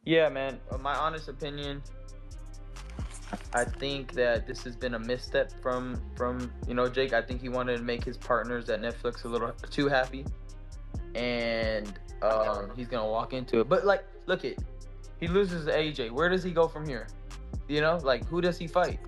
Yeah, man. My honest opinion, I think that this has been a misstep from Jake. I think he wanted to make his partners at Netflix a little too happy, and he's gonna walk into it. But like, look it, he loses to AJ. Where does he go from here? Like who does he fight?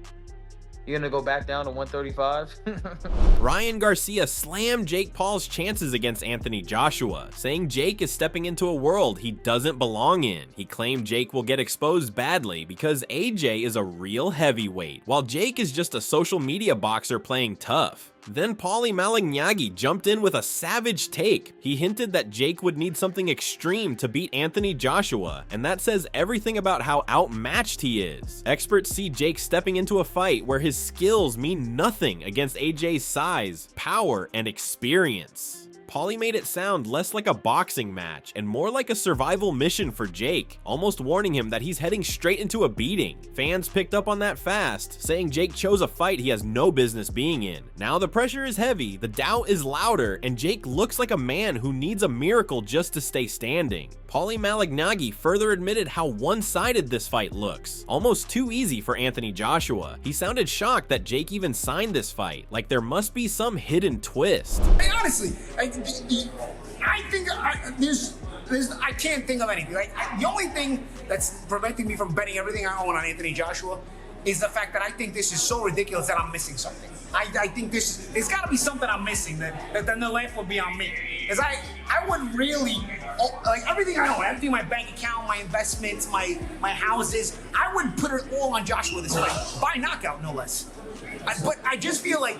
You gonna go back down to 135? Ryan Garcia slammed Jake Paul's chances against Anthony Joshua, saying Jake is stepping into a world he doesn't belong in. He claimed Jake will get exposed badly because AJ is a real heavyweight, while Jake is just a social media boxer playing tough. Then Paulie Malignaggi jumped in with a savage take. He hinted that Jake would need something extreme to beat Anthony Joshua, and that says everything about how outmatched he is. Experts see Jake stepping into a fight where his skills mean nothing against AJ's size, power, and experience. Paulie made it sound less like a boxing match and more like a survival mission for Jake, almost warning him that he's heading straight into a beating. Fans picked up on that fast, saying Jake chose a fight he has no business being in. Now the pressure is heavy, the doubt is louder, and Jake looks like a man who needs a miracle just to stay standing. Paulie Malignaggi further admitted how one-sided this fight looks, almost too easy for Anthony Joshua. He sounded shocked that Jake even signed this fight, like there must be some hidden twist. Hey, honestly, I think I can't think of anything. The only thing that's preventing me from betting everything I own on Anthony Joshua is the fact that I think this is so ridiculous that I'm missing something. I think there's got to be something I'm missing that then the laugh would be on me. Because I would really, like everything I own, everything, my bank account, my investments, my houses, I would put it all on Joshua this fight, by knockout no less. But I just feel like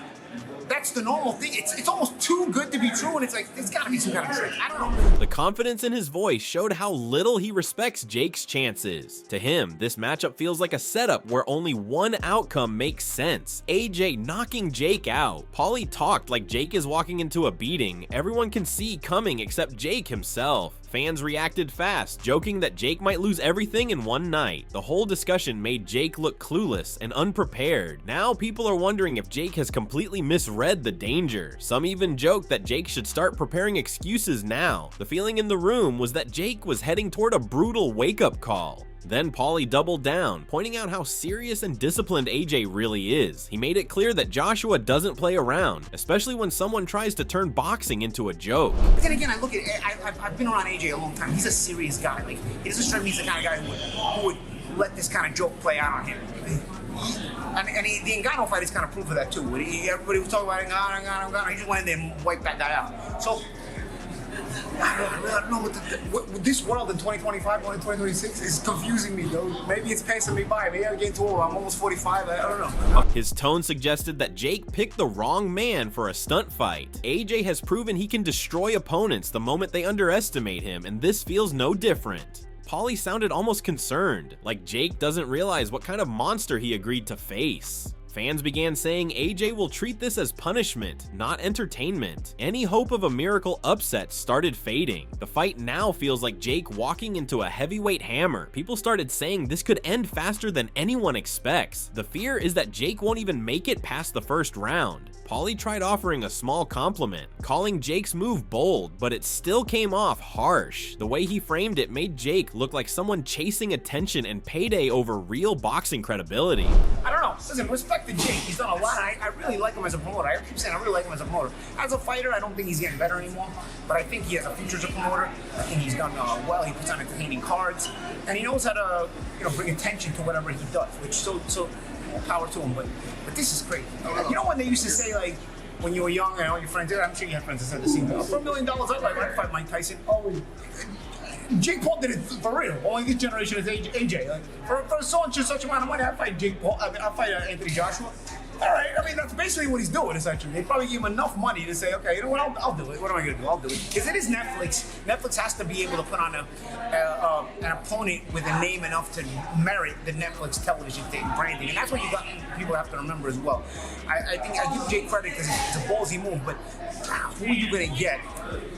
that's the normal thing. It's almost too good to be true, and it's like, there's gotta be some kind of trick. I don't know. The confidence in his voice showed how little he respects Jake's chances. To him, this matchup feels like a setup where only one outcome makes sense: AJ knocking Jake out. Paulie talked like Jake is walking into a beating everyone can see coming except Jake himself. Fans reacted fast, joking that Jake might lose everything in one night. The whole discussion made Jake look clueless and unprepared. Now people are wondering if Jake has completely misread the danger. Some even joked that Jake should start preparing excuses now. The feeling in the room was that Jake was heading toward a brutal wake-up call. Then Paulie doubled down, pointing out how serious and disciplined AJ really is. He made it clear that Joshua doesn't play around, especially when someone tries to turn boxing into a joke. But then again, I've been around AJ a long time. He's a serious guy. Like, he doesn't strike me as the kind of guy who would let this kind of joke play out on him. The Ngannou fight is kind of proof of that too. Everybody was talking about Ngannou. He just went in there and wiped that guy out. So I don't know what this world in 2025, 2026 is confusing me, though. Maybe it's passing me by. Maybe I'm getting too old. I'm almost 45. I don't know. His tone suggested that Jake picked the wrong man for a stunt fight. AJ has proven he can destroy opponents the moment they underestimate him, and this feels no different. Paulie sounded almost concerned, like Jake doesn't realize what kind of monster he agreed to face. Fans began saying AJ will treat this as punishment, not entertainment. Any hope of a miracle upset started fading. The fight now feels like Jake walking into a heavyweight hammer. People started saying this could end faster than anyone expects. The fear is that Jake won't even make it past the first round. Paulie tried offering a small compliment, calling Jake's move bold, but it still came off harsh. The way he framed it made Jake look like someone chasing attention and payday over real boxing credibility. I don't know. Listen, respect to Jake. He's done a lot. I really like him as a promoter. I keep saying I really like him as a promoter. As a fighter, I don't think he's getting better anymore, but I think he has a future as a promoter. I think he's done well. He puts on entertaining cards, and he knows how to, bring attention to whatever he does, which so more power to him. But this is great. You know when they used to say, like, when you were young and all your friends, I'm sure you had friends that said the same thing. For $1 million, I'd fight Mike Tyson. Oh, Jake Paul did it for real. Only this generation is AJ. Like, for such amount of money, I'd fight Jake Paul. I'd fight Anthony Joshua. All right, that's basically what he's doing, essentially. They probably give him enough money to say, okay, you know what, I'll do it. What am I going to do? I'll do it. Because it is Netflix. Netflix has to be able to put on an opponent with a name enough to merit the Netflix television thing, branding. And that's what people have to remember as well. I think I give Jake credit because it's a ballsy move, but who are you going to get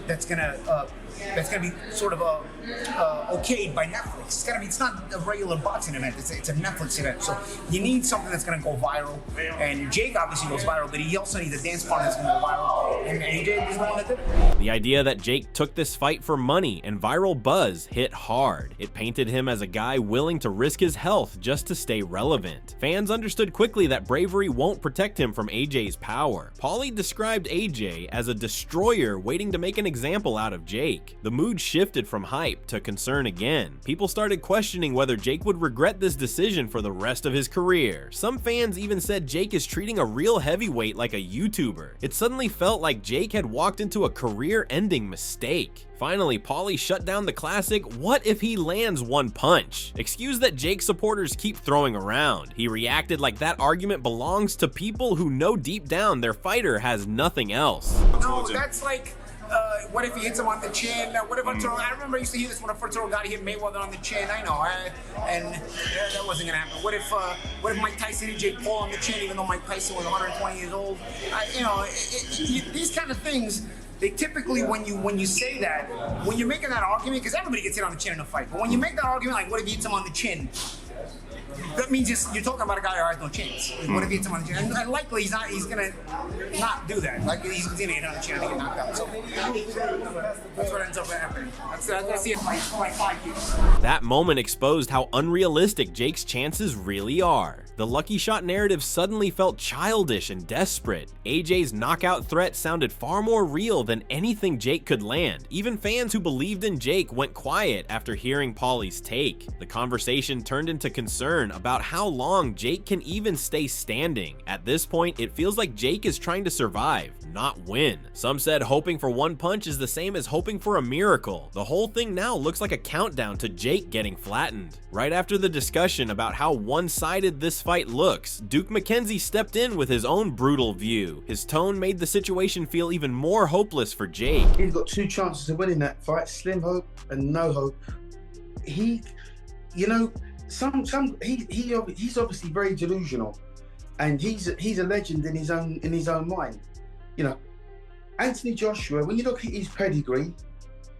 that's going to that's going to be sort of okayed by Netflix. It's not a regular boxing event. It's a Netflix event. So you need something that's going to go viral. And Jake obviously goes viral, but he also needs a dance partner that's going to go viral. And AJ is the one that did it. The idea that Jake took this fight for money and viral buzz hit hard. It painted him as a guy willing to risk his health just to stay relevant. Fans understood quickly that bravery won't protect him from AJ's power. Paulie described AJ as a destroyer waiting to make an example out of Jake. The mood shifted from hype to concern again. People started questioning whether Jake would regret this decision for the rest of his career. Some fans even said Jake is treating a real heavyweight like a YouTuber. It suddenly felt like Jake had walked into a career-ending mistake. Finally, Paulie shut down the classic "what if he lands one punch" excuse that Jake supporters keep throwing around. He reacted like that argument belongs to people who know deep down their fighter has nothing else. No, that's like, what if he hits him on the chin? What if I remember I used to hear this when I first got hit Mayweather on the chin. I know, and that wasn't gonna happen. What if Mike Tyson hit Jake Paul on the chin, even though Mike Tyson was 120 years old? These kind of things. They typically, when you say that, when you're making that argument, because everybody gets hit on the chin in a fight, but when you make that argument, like, what if he hits him on the chin? That means you're talking about a guy who has no chance. What if he hits him on the chin? And likely he's gonna not do that. Like, he's gonna hit on the chin and get knocked out. So that's what ends up happening. That's the advice for like 5 years. That moment exposed how unrealistic Jake's chances really are. The lucky shot narrative suddenly felt childish and desperate. AJ's knockout threat sounded far more real than anything Jake could land. Even fans who believed in Jake went quiet after hearing Paulie's take. The conversation turned into concern about how long Jake can even stay standing. At this point, it feels like Jake is trying to survive, not win. Some said hoping for one punch is the same as hoping for a miracle. The whole thing now looks like a countdown to Jake getting flattened. Right after the discussion about how one-sided this fight looks, Duke McKenzie stepped in with his own brutal view. His tone made the situation feel even more hopeless for Jake. He's got 2 chances of winning that fight, slim hope and no hope. He's obviously very delusional, and he's a legend in his own mind. You know, Anthony Joshua, when you look at his pedigree,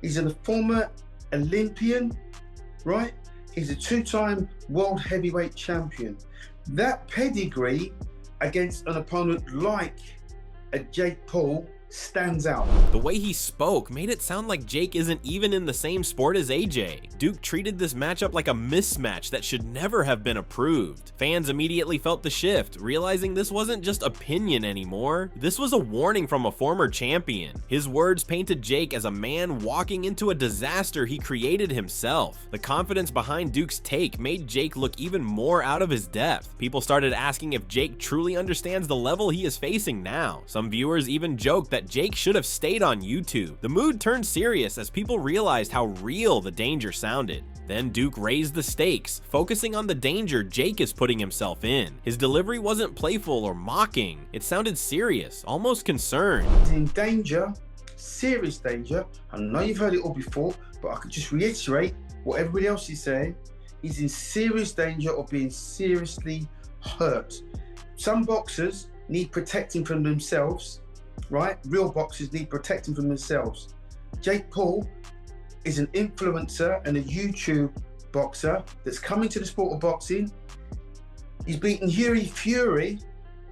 he's a former Olympian, right? He's a 2-time world heavyweight champion. That pedigree against an opponent like a Jake Paul stands out. The way he spoke made it sound like Jake isn't even in the same sport as AJ. Duke treated this matchup like a mismatch that should never have been approved. Fans immediately felt the shift, realizing this wasn't just opinion anymore. This was a warning from a former champion. His words painted Jake as a man walking into a disaster he created himself. The confidence behind Duke's take made Jake look even more out of his depth. People started asking if Jake truly understands the level he is facing now. Some viewers even joked that Jake should have stayed on YouTube. The mood turned serious as people realized how real the danger sounded. Then Duke raised the stakes, focusing on the danger Jake is putting himself in. His delivery wasn't playful or mocking. It sounded serious, almost concerned. He's in danger, serious danger. I know you've heard it all before, but I could just reiterate what everybody else is saying. He's in serious danger of being seriously hurt. Some boxers need protecting from themselves, right? Real boxers need protecting from themselves. Jake Paul is an influencer and a YouTube boxer that's coming to the sport of boxing. He's beaten Yuri Fury,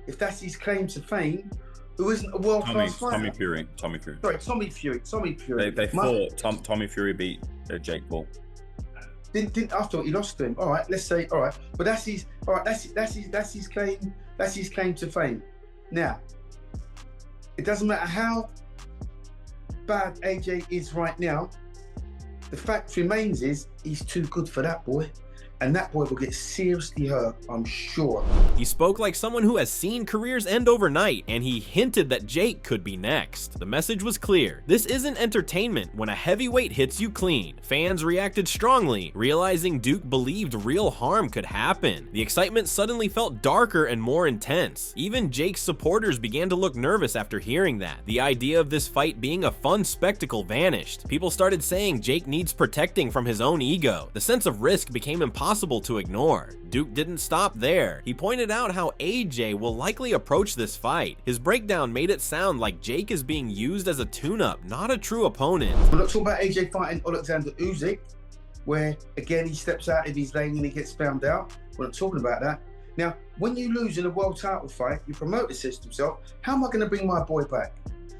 if that's his claim to fame, who isn't a world-class fighter. Tommy Fury. Sorry, Tommy Fury. They fought. Tommy Fury beat Jake Paul. Didn't I thought he lost to him. All right, let's say all right, but that's his claim. That's his claim to fame. Now, it doesn't matter how bad AJ is right now. The fact remains is he's too good for that boy. And that boy will get seriously hurt, I'm sure. He spoke like someone who has seen careers end overnight, and he hinted that Jake could be next. The message was clear. This isn't entertainment when a heavyweight hits you clean. Fans reacted strongly, realizing Duke believed real harm could happen. The excitement suddenly felt darker and more intense. Even Jake's supporters began to look nervous after hearing that. The idea of this fight being a fun spectacle vanished. People started saying Jake needs protecting from his own ego. The sense of risk became impossible to ignore. Duke didn't stop there. He pointed out how AJ will likely approach this fight. His breakdown made it sound like Jake is being used as a tune-up, not a true opponent. We're not talking about AJ fighting Alexander Usyk, where again he steps out of his lane and he gets found out. We're not talking about that. Now, when you lose in a world title fight, your promoter says to himself, how am I going to bring my boy back?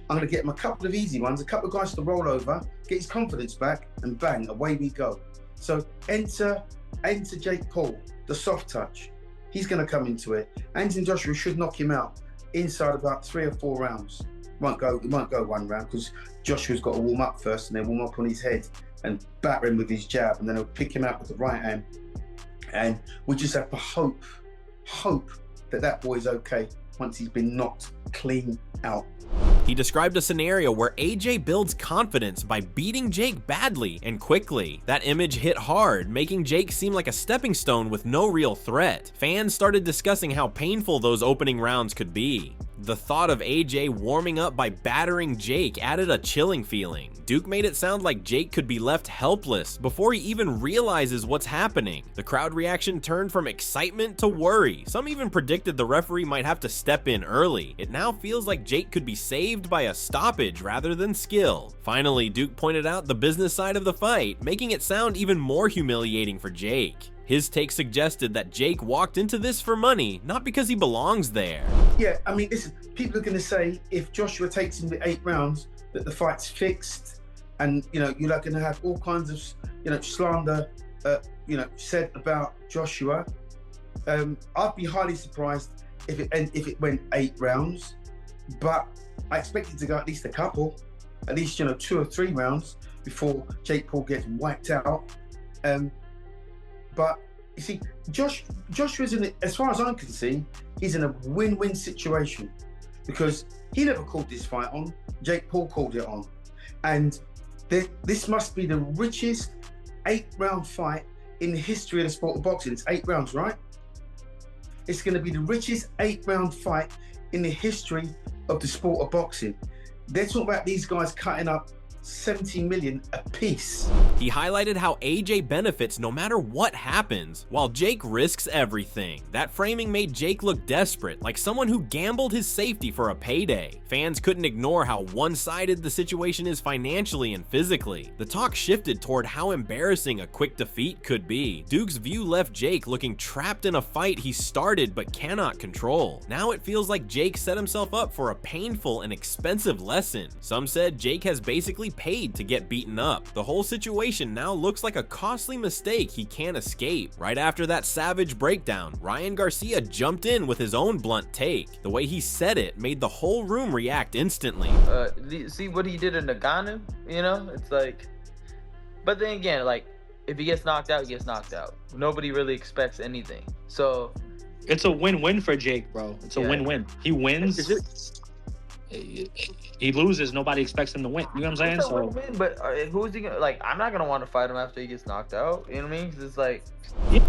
I'm going to get him a couple of easy ones, a couple of guys to roll over, get his confidence back, and bang, away we go. So enter Jake Paul, the soft touch. He's going to come into it. Anthony Joshua should knock him out inside about 3 or 4 rounds. It won't go 1 round because Joshua's got to warm up first, and then warm up on his head and batter him with his jab, and then he'll pick him out with the right hand. And we just have to hope that boy's okay once he's been knocked clean out. He described a scenario where AJ builds confidence by beating Jake badly and quickly. That image hit hard, making Jake seem like a stepping stone with no real threat. Fans started discussing how painful those opening rounds could be. The thought of AJ warming up by battering Jake added a chilling feeling. Duke made it sound like Jake could be left helpless before he even realizes what's happening. The crowd reaction turned from excitement to worry. Some even predicted the referee might have to step in early. It now feels like Jake could be saved by a stoppage rather than skill. Finally, Duke pointed out the business side of the fight, making it sound even more humiliating for Jake. His take suggested that Jake walked into this for money, not because he belongs there. Yeah, I mean, listen, people are going to say if Joshua takes him to 8 rounds, that the fight's fixed, and you're going to have all kinds of slander, said about Joshua. I'd be highly surprised if it went 8 rounds, but I expect it to go at least a couple, at least 2 or 3 rounds before Jake Paul gets wiped out. But you see, Joshua's as far as I can see, he's in a win-win situation because he never called this fight on. Jake Paul called it on, and this must be the richest 8-round fight in the history of the sport of boxing. It's 8 rounds, right? It's going to be the richest 8-round fight in the history of the sport of boxing. They're talking about these guys cutting up 70 million a piece. He highlighted how AJ benefits no matter what happens, while Jake risks everything. That framing made Jake look desperate, like someone who gambled his safety for a payday. Fans couldn't ignore how one-sided the situation is financially and physically. The talk shifted toward how embarrassing a quick defeat could be. Duke's view left Jake looking trapped in a fight he started but cannot control. Now it feels like Jake set himself up for a painful and expensive lesson. Some said Jake has basically paid to get beaten up. The whole situation now looks like a costly mistake he can't escape. Right after that savage breakdown, Ryan Garcia jumped in with his own blunt take. The way he said it made the whole room react instantly. See what he did in Nagano? It's like, but then again, like, if he gets knocked out, he gets knocked out. Nobody really expects anything. So it's a win-win for Jake, bro. It's a win-win. He wins. He loses, nobody expects him to win. You know what I'm saying? So, win, but who's he gonna, like? I'm not gonna want to fight him after he gets knocked out. You know what I mean? 'Cause it's like,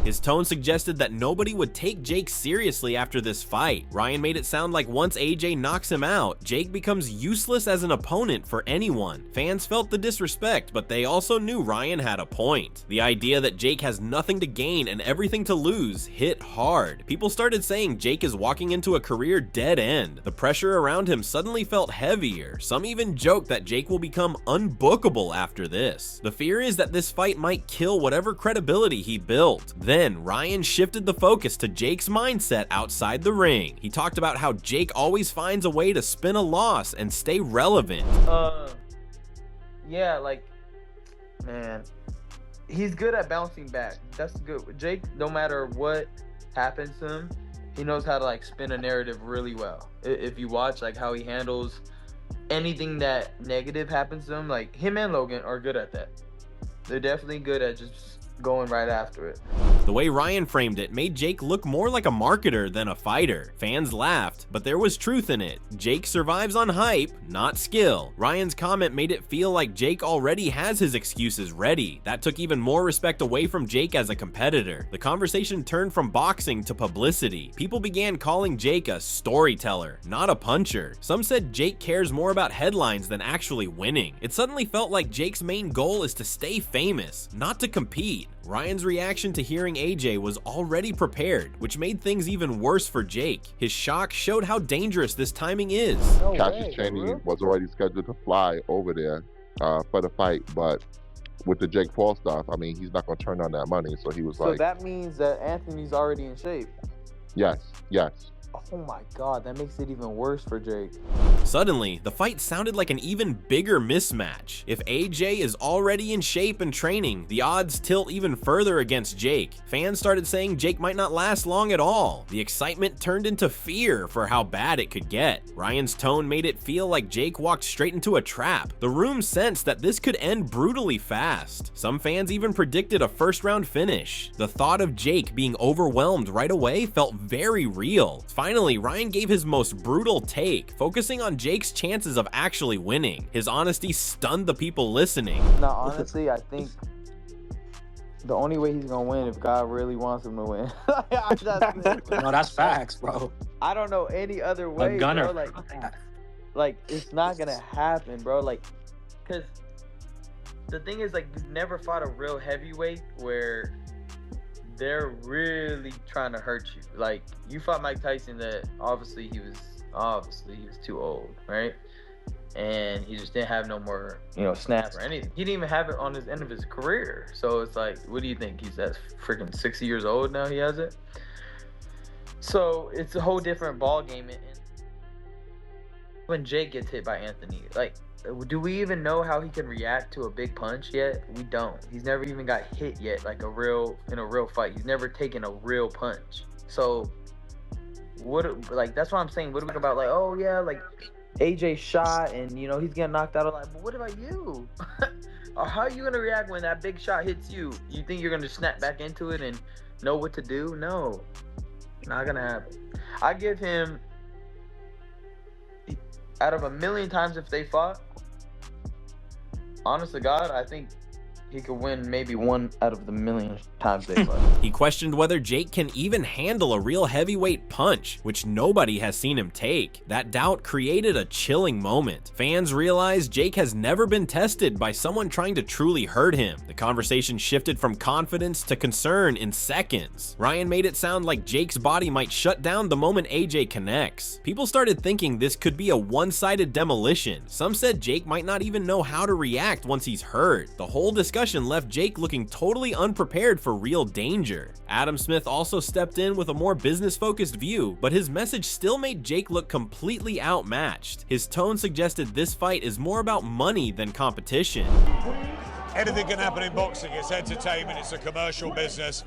his tone suggested that nobody would take Jake seriously after this fight. Ryan made it sound like once AJ knocks him out, Jake becomes useless as an opponent for anyone. Fans felt the disrespect, but they also knew Ryan had a point. The idea that Jake has nothing to gain and everything to lose hit hard. People started saying Jake is walking into a career dead end. The pressure around him suddenly felt heavier. Some even joked that Jake will become unbookable after this. The fear is that this fight might kill whatever credibility he built. Then Ryan shifted the focus to Jake's mindset outside the ring. He talked about how Jake always finds a way to spin a loss and stay relevant. Yeah, like, man, he's good at bouncing back. That's good. Jake, no matter what happens to him, he knows how to like spin a narrative really well. If you watch like how he handles anything that negative happens to him, like him and Logan are good at that. They're definitely good at just going right after it. The way Ryan framed it made Jake look more like a marketer than a fighter. Fans laughed, but there was truth in it. Jake survives on hype, not skill. Ryan's comment made it feel like Jake already has his excuses ready. That took even more respect away from Jake as a competitor. The conversation turned from boxing to publicity. People began calling Jake a storyteller, not a puncher. Some said Jake cares more about headlines than actually winning. It suddenly felt like Jake's main goal is to stay famous, not to compete. Ryan's reaction to hearing AJ was already prepared, which made things even worse for Jake. His shock showed how dangerous this timing is. Cassius Chaney was already scheduled to fly over there for the fight, but with the Jake Paul stuff, I mean, he's not going to turn down that money, so he was like... So that means that Anthony's already in shape? Yes. Oh my God, that makes it even worse for Jake. Suddenly, the fight sounded like an even bigger mismatch. If AJ is already in shape and training, the odds tilt even further against Jake. Fans started saying Jake might not last long at all. The excitement turned into fear for how bad it could get. Ryan's tone made it feel like Jake walked straight into a trap. The room sensed that this could end brutally fast. Some fans even predicted a first-round finish. The thought of Jake being overwhelmed right away felt very real. Finally, Ryan gave his most brutal take, focusing on Jake's chances of actually winning. His honesty stunned the people listening. No, honestly, I think the only way he's gonna win if God really wants him to win. No, that's facts, bro. I don't know any other way, A gunner. bro. Like it's not gonna happen, bro. Like, cause the thing is, like, you've never fought a real heavyweight where they're really trying to hurt you. Like, you fought Mike Tyson that obviously he was too old, right? And he just didn't have no more, snaps or anything. He didn't even have it on his end of his career. So it's like, what do you think? He's that freaking 60 years old now, he has it? So it's a whole different ball game. And when Jake gets hit by Anthony, like, do we even know how he can react to a big punch yet? We don't. He's never even got hit yet, like in a real fight. He's never taken a real punch. So that's what I'm saying. What about, like, oh yeah, like AJ shot and he's getting knocked out alive. But what about you? Or how are you gonna react when that big shot hits you? You think you're gonna snap back into it and know what to do? No, not gonna happen. I give him, out of 1,000,000 times if they fought, honest to God, I think he could win maybe 1 out of the 1,000,000 times they fight. He questioned whether Jake can even handle a real heavyweight punch, which nobody has seen him take. That doubt created a chilling moment. Fans realized Jake has never been tested by someone trying to truly hurt him. The conversation shifted from confidence to concern in seconds. Ryan made it sound like Jake's body might shut down the moment AJ connects. People started thinking this could be a one-sided demolition. Some said Jake might not even know how to react once he's hurt. The whole discussion left Jake looking totally unprepared for real danger. Adam Smith also stepped in with a more business-focused view, but his message still made Jake look completely outmatched. His tone suggested this fight is more about money than competition. Anything can happen in boxing. It's entertainment. It's a commercial business.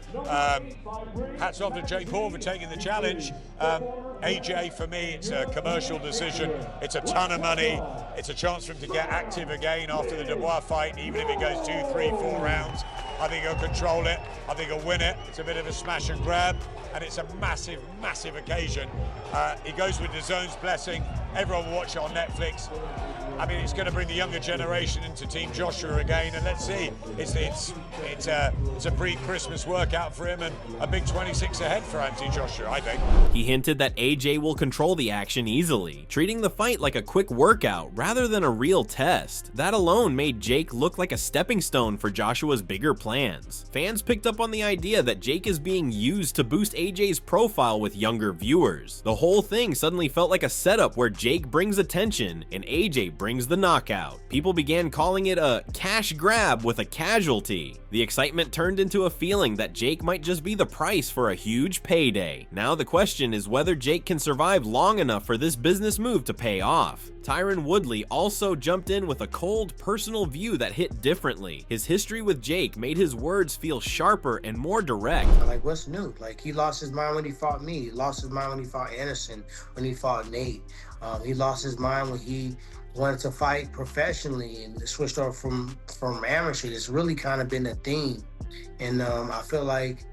Hats off to Jake Paul for taking the challenge. AJ, for me, it's a commercial decision. It's a ton of money. It's a chance for him to get active again after the Dubois fight, even if it goes 2, 3, 4 rounds. I think he'll control it. I think he'll win it. It's a bit of a smash and grab, and it's a massive, massive occasion. He goes with DAZN's blessing. Everyone will watch it on Netflix. I mean, it's going to bring the younger generation into Team Joshua again, and let's see. It's a pre-Christmas workout for him, and a big 26 ahead for Anthony Joshua, I think. He hinted that AJ will control the action easily, treating the fight like a quick workout rather than a real test. That alone made Jake look like a stepping stone for Joshua's bigger plans. Fans picked up on the idea that Jake is being used to boost AJ's profile with younger viewers. The whole thing suddenly felt like a setup where Jake brings attention and AJ brings the knockout. People began calling it a cash grab with a casualty. The excitement turned into a feeling that Jake might just be the price for a huge payday. Now the question is whether Jake can survive long enough for this business move to pay off. Tyron Woodley also jumped in with a cold, personal view that hit differently. His history with Jake made his words feel sharper and more direct. Like, what's new? Like, he lost his mind when he fought me. He lost his mind when he fought Anderson, when he fought Nate. He lost his mind when he wanted to fight professionally and switched over from amateur. It's really kind of been a theme. And I feel like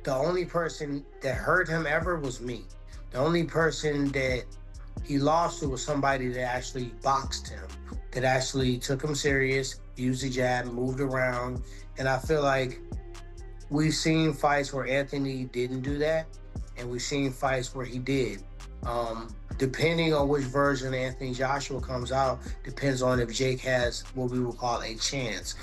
the only person that hurt him ever was me. The only person that he lost to was somebody that actually boxed him, that actually took him serious, used the jab, moved around. And I feel like we've seen fights where Anthony didn't do that, and we've seen fights where he did. Depending on which version Anthony Joshua comes out, depends on if Jake has what we would call a chance.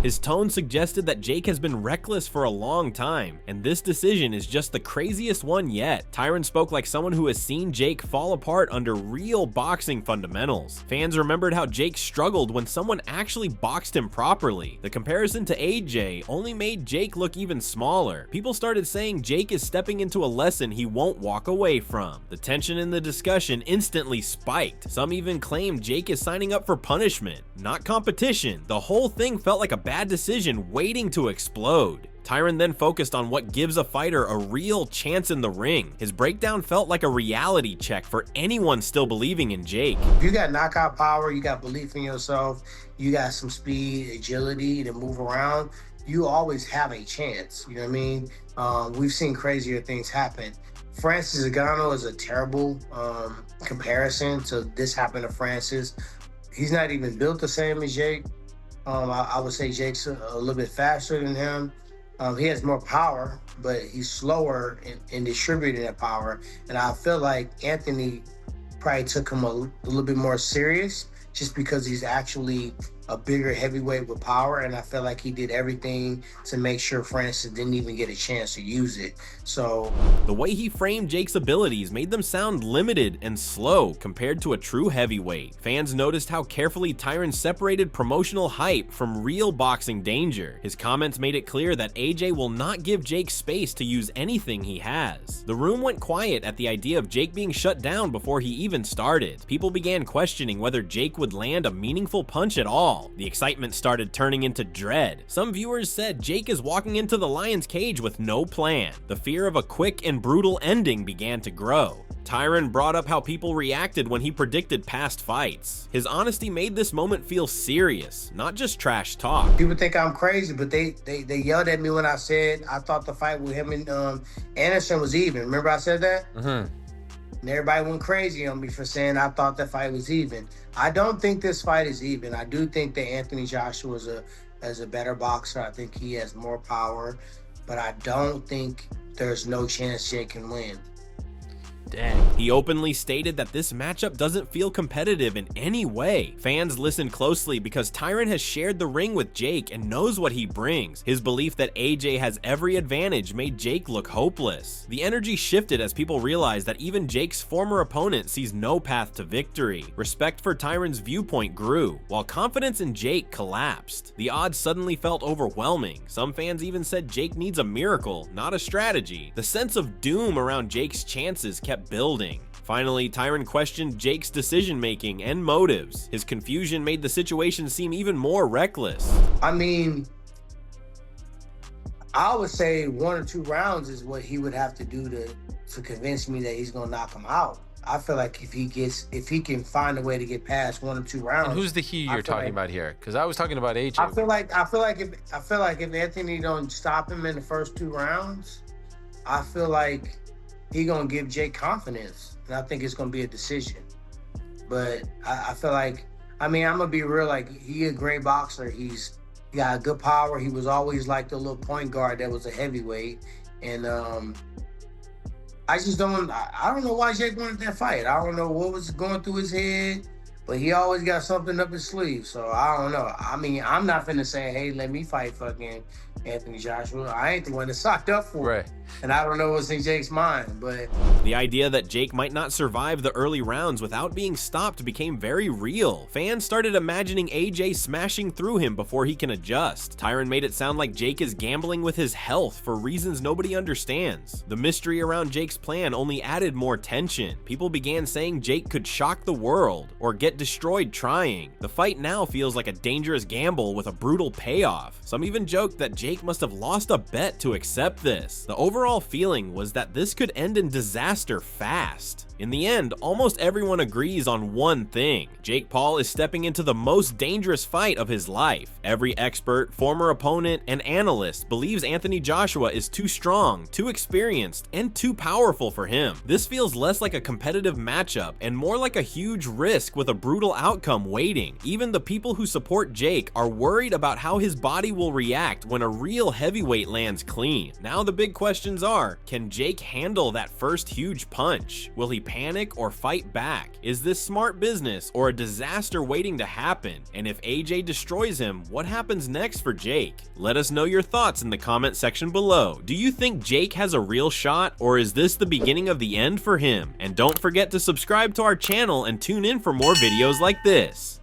His tone suggested that Jake has been reckless for a long time, and this decision is just the craziest one yet. Tyron spoke like someone who has seen Jake fall apart under real boxing fundamentals. Fans remembered how Jake struggled when someone actually boxed him properly. The comparison to AJ only made Jake look even smaller. People started saying Jake is stepping into a lesson he won't walk away from. The tension in the discussion instantly spiked. Some even claimed Jake is signing up for punishment, not competition. The whole thing felt like a bad decision waiting to explode. Tyron then focused on what gives a fighter a real chance in the ring. His breakdown felt like a reality check for anyone still believing in Jake. You got knockout power, you got belief in yourself, you got some speed, agility to move around, you always have a chance, you know what I mean? We've seen crazier things happen. Francis Ngannou is a terrible comparison to this happened to Francis. He's not even built the same as Jake. I would say Jake's a little bit faster than him. He has more power, but he's slower in distributing that power. And I feel like Anthony probably took him a little bit more serious just because he's actually a bigger heavyweight with power, and I feel like he did everything to make sure Francis didn't even get a chance to use it. So the way he framed Jake's abilities made them sound limited and slow compared to a true heavyweight. Fans noticed how carefully Tyron separated promotional hype from real boxing danger. His comments made it clear that AJ will not give Jake space to use anything he has. The room went quiet at the idea of Jake being shut down before he even started. People began questioning whether Jake would land a meaningful punch at all. The excitement started turning into dread. Some viewers said Jake is walking into the lion's cage with no plan. The fear of a quick and brutal ending began to grow. Tyron brought up how people reacted when he predicted past fights. His honesty made this moment feel serious, not just trash talk. People think I'm crazy, but they yelled at me when I said I thought the fight with him and Anderson was even. Remember I said that? And everybody went crazy on me for saying I thought the fight was even. I don't think this fight is even. I do think that Anthony Joshua is a better boxer. I think he has more power, but I don't think there's no chance Jake can win. Dang. He openly stated that this matchup doesn't feel competitive in any way. Fans listened closely because Tyron has shared the ring with Jake and knows what he brings. His belief that AJ has every advantage made Jake look hopeless. The energy shifted as people realized that even Jake's former opponent sees no path to victory. Respect for Tyron's viewpoint grew, while confidence in Jake collapsed. The odds suddenly felt overwhelming. Some fans even said Jake needs a miracle, not a strategy. The sense of doom around Jake's chances kept building. Finally, Tyron questioned Jake's decision-making and motives. His confusion made the situation seem even more reckless. I mean, I would say 1 or 2 rounds is what he would have to do to convince me that he's gonna knock him out. I feel like if he can find a way to get past 1 or 2 rounds. And who's the he you're talking about here? Because I was talking about AJ. I feel like if Anthony don't stop him in the first 2 rounds, I feel like he gonna give Jake confidence, and I think it's gonna be a decision. But I feel like, I mean, I'm gonna be real. Like, he a great boxer. He got good power. He was always like the little point guard that was a heavyweight, and I don't know why Jake wanted that fight. I don't know what was going through his head, but he always got something up his sleeve. So I don't know. I mean, I'm not finna say, hey, let me fight fucking Anthony Joshua. I ain't the one that signed up for it. And I don't know what's in Jake's mind, but the idea that Jake might not survive the early rounds without being stopped became very real. Fans started imagining AJ smashing through him before he can adjust. Tyron made it sound like Jake is gambling with his health for reasons nobody understands. The mystery around Jake's plan only added more tension. People began saying Jake could shock the world or get destroyed trying. The fight now feels like a dangerous gamble with a brutal payoff. Some even joked that Jake Jake must have lost a bet to accept this. The overall feeling was that this could end in disaster fast. In the end, almost everyone agrees on one thing. Jake Paul is stepping into the most dangerous fight of his life. Every expert, former opponent, and analyst believes Anthony Joshua is too strong, too experienced, and too powerful for him. This feels less like a competitive matchup and more like a huge risk with a brutal outcome waiting. Even the people who support Jake are worried about how his body will react when a real heavyweight lands clean. Now the big questions are, can Jake handle that first huge punch? Will he panic or fight back? Is this smart business or a disaster waiting to happen? And if AJ destroys him, what happens next for Jake? Let us know your thoughts in the comment section below. Do you think Jake has a real shot, or is this the beginning of the end for him? And don't forget to subscribe to our channel and tune in for more videos like this.